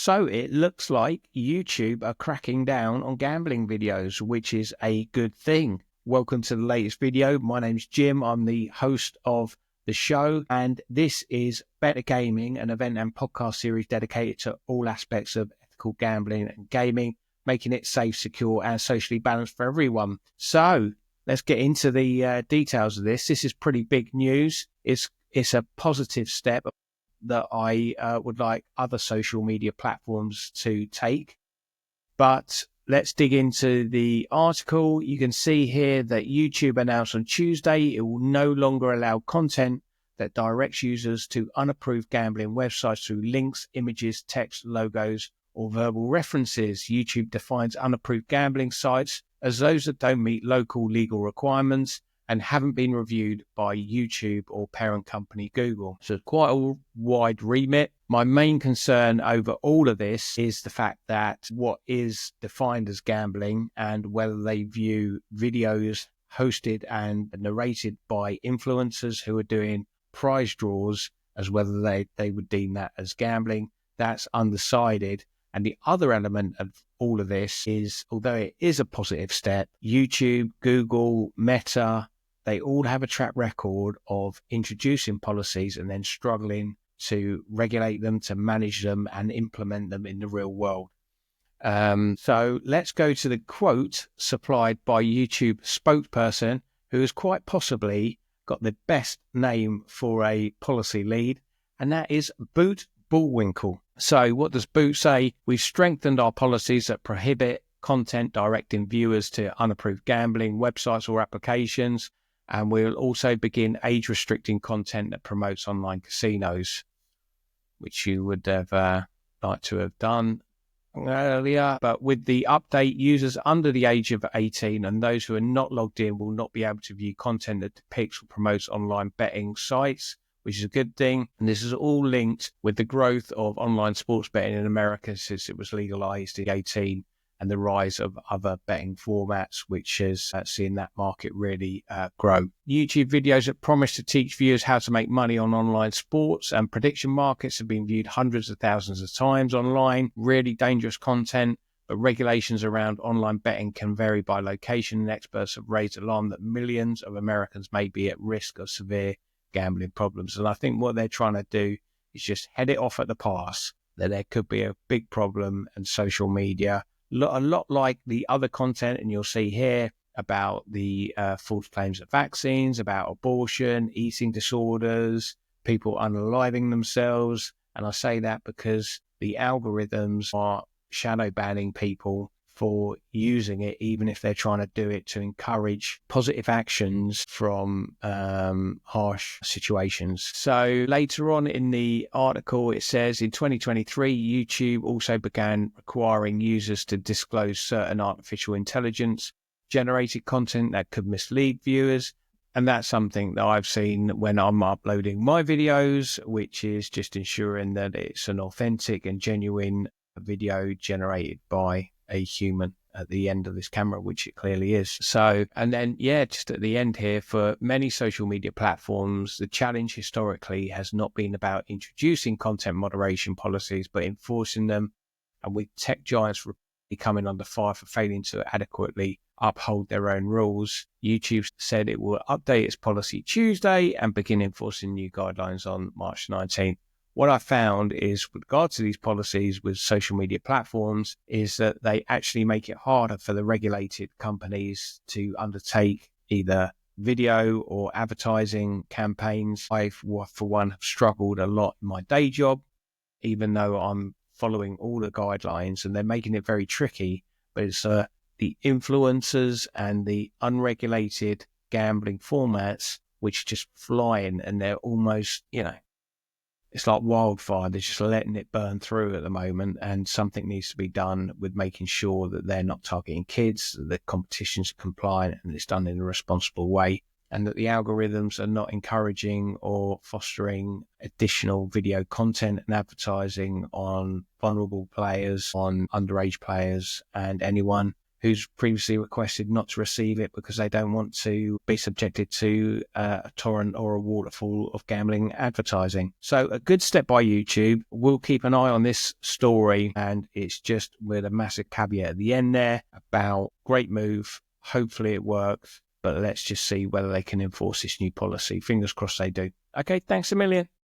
So it looks like YouTube are cracking down on gambling videos, which is a good thing. Welcome to the latest video. My name's Jim. I'm the host of the show, and this is Better Gaming, an event and podcast series dedicated to all aspects of ethical gambling and gaming, making it safe, secure, and socially balanced for everyone. So let's get into the details of this. This is pretty big news. It's a positive step that I would like other social media platforms to take. But let's dig into the article. You can see here that YouTube announced on Tuesday it will no longer allow content that directs users to unapproved gambling websites through links, images, text, logos, or verbal references. YouTube defines unapproved gambling sites as those that don't meet local legal requirements and haven't been reviewed by YouTube or parent company Google. So quite a wide remit. My main concern over all of this is the fact that what is defined as gambling and whether they view videos hosted and narrated by influencers who are doing prize draws as whether they would deem that as gambling. That's undecided. And the other element of all of this is, although it is a positive step, YouTube, Google, Meta, they all have a track record of introducing policies and then struggling to regulate them, to manage them and implement them in the real world. So let's go to the quote supplied by YouTube spokesperson, who has quite possibly got the best name for a policy lead, and that is Boot Bullwinkle. So what does Boot say? We've strengthened our policies that prohibit content directing viewers to unapproved gambling websites or applications. And we'll also begin age-restricting content that promotes online casinos, which you would have liked to have done earlier. But with the update, users under the age of 18 and those who are not logged in will not be able to view content that depicts or promotes online betting sites, which is a good thing. And this is all linked with the growth of online sports betting in America since it was legalized in 2018. And the rise of other betting formats, which has seen that market really grow. YouTube videos that promise to teach viewers how to make money on online sports and prediction markets have been viewed hundreds of thousands of times online. Really dangerous content, but regulations around online betting can vary by location, and experts have raised alarm that millions of Americans may be at risk of severe gambling problems. And I think what they're trying to do is just head it off at the pass, that there could be a big problem in social media, a lot like the other content, and you'll see here about the false claims of vaccines, about abortion, eating disorders, people unaliving themselves. And I say that because the algorithms are shadow banning people for using it, even if they're trying to do it to encourage positive actions from harsh situations. So later on in the article, it says in 2023, YouTube also began requiring users to disclose certain artificial intelligence generated content that could mislead viewers. And that's something that I've seen when I'm uploading my videos, which is just ensuring that it's an authentic and genuine video generated by a human at the end of this camera, which it clearly is. So, and then, just at the end here, for many social media platforms, the challenge historically has not been about introducing content moderation policies, but enforcing them. And with tech giants coming under fire for failing to adequately uphold their own rules, YouTube said it will update its policy Tuesday and begin enforcing new guidelines on March 19th. What I found is, with regard to these policies with social media platforms, is that they actually make it harder for the regulated companies to undertake either video or advertising campaigns. I, for one, have struggled a lot in my day job, even though I'm following all the guidelines, and they're making it very tricky. But it's the influencers and the unregulated gambling formats which just fly in, and they're almost, it's like wildfire. They're just letting it burn through at the moment, and something needs to be done with making sure that they're not targeting kids, that the competition's compliant and it's done in a responsible way, and that the algorithms are not encouraging or fostering additional video content and advertising on vulnerable players, on underage players, and anyone who's previously requested not to receive it because they don't want to be subjected to a torrent or a waterfall of gambling advertising. So a good step by YouTube. We'll keep an eye on this story, and it's just with a massive caveat at the end there about great move. Hopefully it works, but let's just see whether they can enforce this new policy. Fingers crossed they do. Okay, thanks a million.